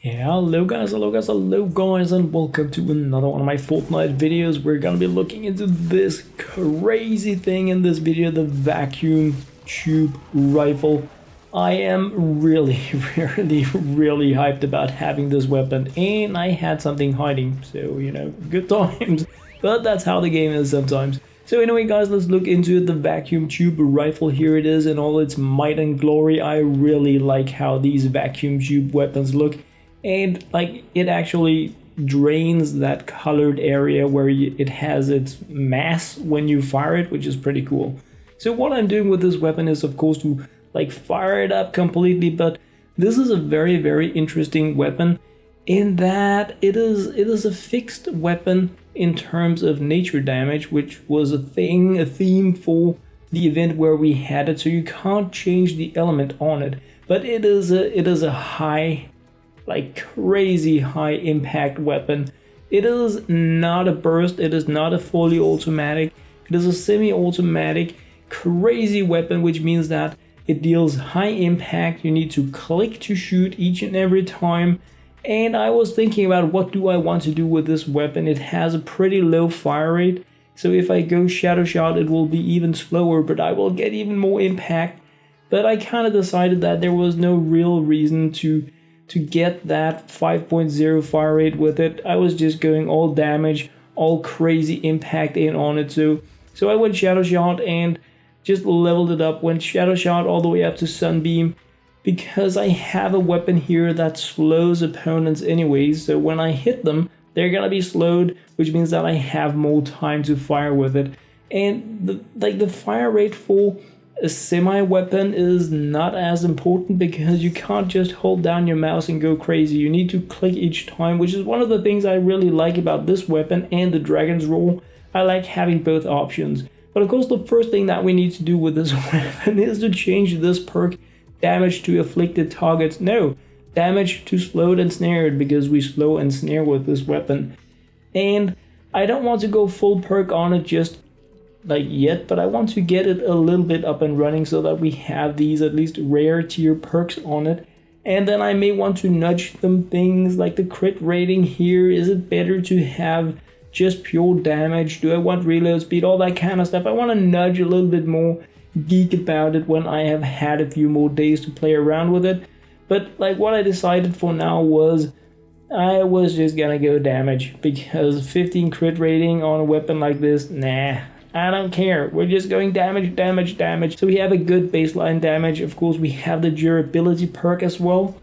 Hello guys, and welcome to another one of my Fortnite videos. We're gonna be looking into this crazy thing in this video, the vacuum tube rifle. I am really hyped about having this weapon, and I had something hiding, so you know, good times. But that's how the game is sometimes. So anyway guys, let's look into it. The vacuum tube rifle, here it is in all its might and glory. I really like how these vacuum tube weapons look. And like, it actually drains that colored area where it has its mass when you fire it, which is pretty cool. So what I'm doing with this weapon is of course to like fire it up completely, but this is a very interesting weapon in that it is a fixed weapon in terms of nature damage, which was a theme for the event where we had it, so you can't change the element on it. But it is a high, like crazy high impact weapon. It is not a burst, it is not a fully automatic, it is a semi-automatic crazy weapon, which means that it deals high impact. You need to click to shoot each and every time. And I was thinking about what do I want to do with this weapon. It has a pretty low fire rate, so if I go shadow shot it will be even slower, but I will get even more impact. But I kind of decided that there was no real reason to get that 5.0 fire rate with it. I was just going all damage, all crazy impact in on it. So I went shadow shot and just leveled it up, went shadow shot all the way up to Sunbeam, because I have a weapon here that slows opponents anyways. So when I hit them, they're gonna be slowed, which means that I have more time to fire with it. And the fire rate for a semi-weapon is not as important, because you can't just hold down your mouse and go crazy. You need to click each time, which is one of the things I really like about this weapon and the Dragon's Roar. I like having both options. But of course the first thing that we need to do with this weapon is to change this perk, damage to afflicted targets. No, damage to slowed and snared, because we slow and snare with this weapon. And I don't want to go full perk on it just like yet, but I want to get it a little bit up and running so that we have these at least rare tier perks on it. And then I may want to nudge them things like the crit rating here. Is it better to have just pure damage? Do I want reload speed? All that kind of stuff. I want to nudge a little bit more, geek about it when I have had a few more days to play around with it. But like, what I decided for now was I was just gonna go damage, because 15 crit rating on a weapon like this, nah, I don't care. We're just going damage. So we have a good baseline damage. Of course, we have the durability perk as well.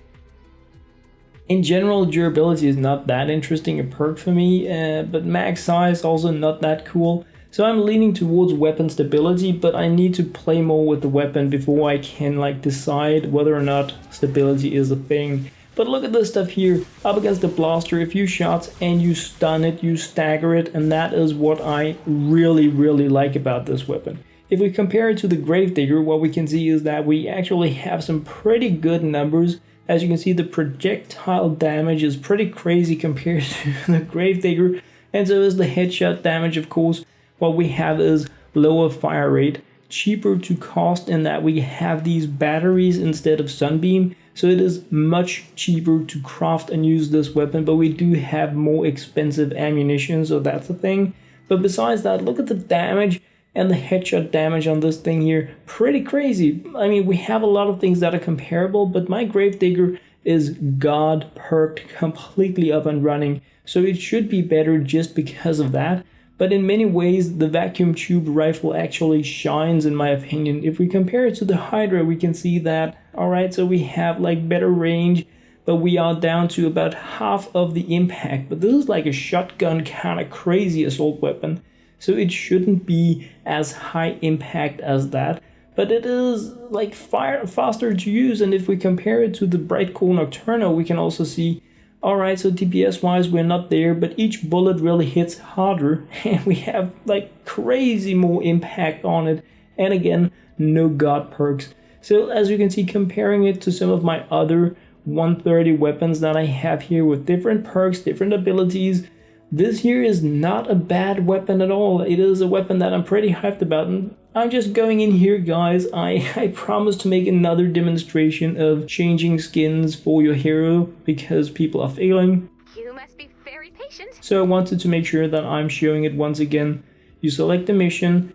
In general, durability is not that interesting a perk for me, but max size also not that cool. So I'm leaning towards weapon stability, but I need to play more with the weapon before I can like decide whether or not stability is a thing. But look at this stuff here, up against the blaster, a few shots and you stun it, you stagger it, and that is what I really like about this weapon. If we compare it to the Gravedigger, what we can see is that we actually have some pretty good numbers. As you can see, the projectile damage is pretty crazy compared to the Gravedigger, and so is the headshot damage. Of course, what we have is lower fire rate, cheaper to cost in that we have these batteries instead of Sunbeam, so it is much cheaper to craft and use this weapon, but we do have more expensive ammunition, so that's the thing. But besides that, look at the damage and the headshot damage on this thing here, pretty crazy. I mean, we have a lot of things that are comparable, but my Gravedigger is god perked, completely up and running, so it should be better just because of that. But in many ways, the vacuum tube rifle actually shines, in my opinion. If we compare it to the Hydra, we can see that, alright, so we have like better range, but we are down to about half of the impact. But this is like a shotgun kind of crazy assault weapon, so it shouldn't be as high impact as that. But it is like faster to use, and if we compare it to the Brightcore Nocturno, we can also see, alright, so DPS wise we're not there, but each bullet really hits harder, and we have like crazy more impact on it, and again, no god perks. So as you can see, comparing it to some of my other 130 weapons that I have here with different perks, different abilities, this here is not a bad weapon at all. It is a weapon that I'm pretty hyped about, and I'm just going in here, guys. I promised to make another demonstration of changing skins for your hero because people are failing. You must be very patient. So I wanted to make sure that I'm showing it once again. You select the mission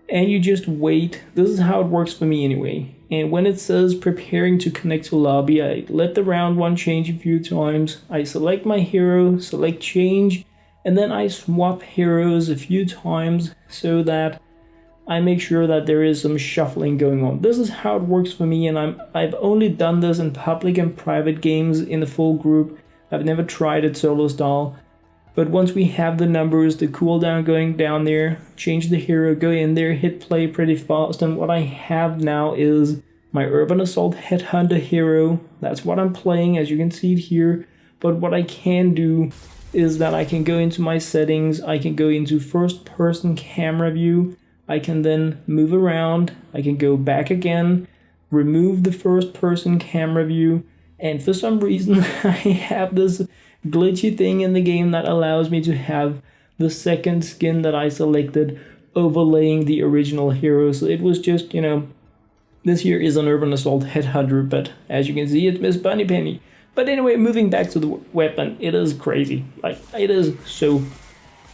and you just wait. This is how it works for me anyway. And when it says preparing to connect to lobby, I let the round one change a few times. I select my hero, select change, and then I swap heroes a few times so that I make sure that there is some shuffling going on. This is how it works for me, and I've only done this in public and private games in the full group. I've never tried it solo style. But once we have the numbers, the cooldown going down there, change the hero, go in there, hit play pretty fast. And what I have now is my Urban Assault Headhunter hero. That's what I'm playing, as you can see it here. But what I can do is that I can go into my settings, I can go into first person camera view, I can then move around, I can go back again, remove the first person camera view, and for some reason I have this glitchy thing in the game that allows me to have the second skin that I selected overlaying the original hero. So it was just, you know, this here is an Urban Assault Headhunter, but as you can see, it's Miss Bunny Penny. But anyway, moving back to the weapon, it is crazy. Like, it is so...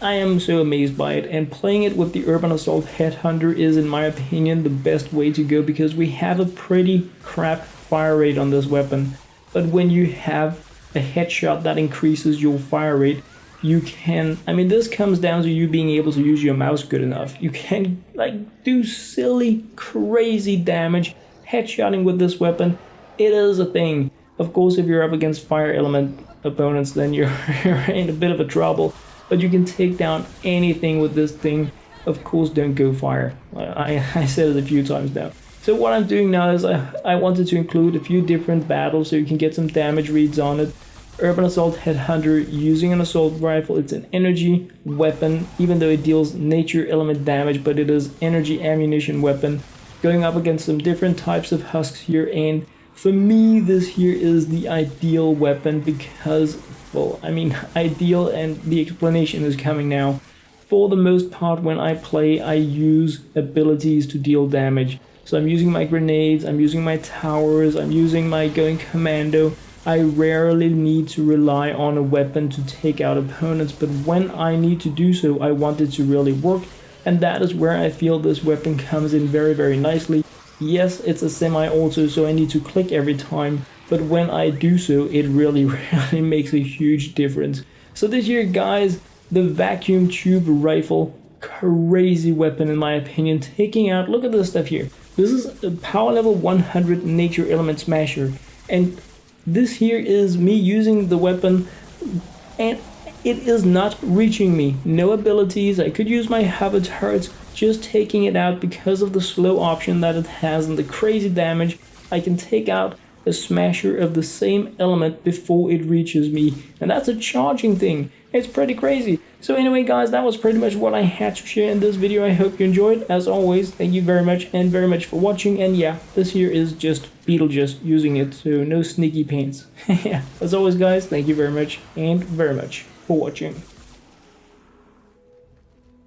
I am so amazed by it, and playing it with the Urban Assault Headhunter is, in my opinion, the best way to go because we have a pretty crap fire rate on this weapon. But when you have a headshot that increases your fire rate, you can, I mean, this comes down to you being able to use your mouse good enough. You can like do silly, crazy damage headshotting with this weapon. It is a thing. Of course, if you're up against fire element opponents, then you're in a bit of a trouble. But you can take down anything with this thing. Of course, don't go fire. I said it a few times now. So what I'm doing now is I wanted to include a few different battles so you can get some damage reads on it. Urban Assault Headhunter using an assault rifle. It's an energy weapon, even though it deals nature element damage, but it is energy ammunition weapon. Going up against some different types of husks here, and for me this here is the ideal weapon because, well, I mean ideal, and the explanation is coming now. For the most part when I play, I use abilities to deal damage. So I'm using my grenades, I'm using my towers, I'm using my going commando. I rarely need to rely on a weapon to take out opponents, but when I need to do so, I want it to really work, and that is where I feel this weapon comes in very, very nicely. Yes, it's a semi-auto, so I need to click every time, but when I do so, it really, really makes a huge difference. So this here, guys, the vacuum tube rifle, crazy weapon in my opinion, taking out, look at this stuff here. This is a power level 100 nature element smasher, and this here is me using the weapon, and it is not reaching me. No abilities. I could use my hover turrets, just taking it out because of the slow option that it has and the crazy damage. I can take out a smasher of the same element before it reaches me, and that's a charging thing. It's pretty crazy. So anyway, guys, that was pretty much what I had to share in this video. I hope you enjoyed. As always, thank you very much for watching. And yeah, this here is just Beetlejess using it, so no sneaky paints. Yeah, as always, guys, thank you very much for watching.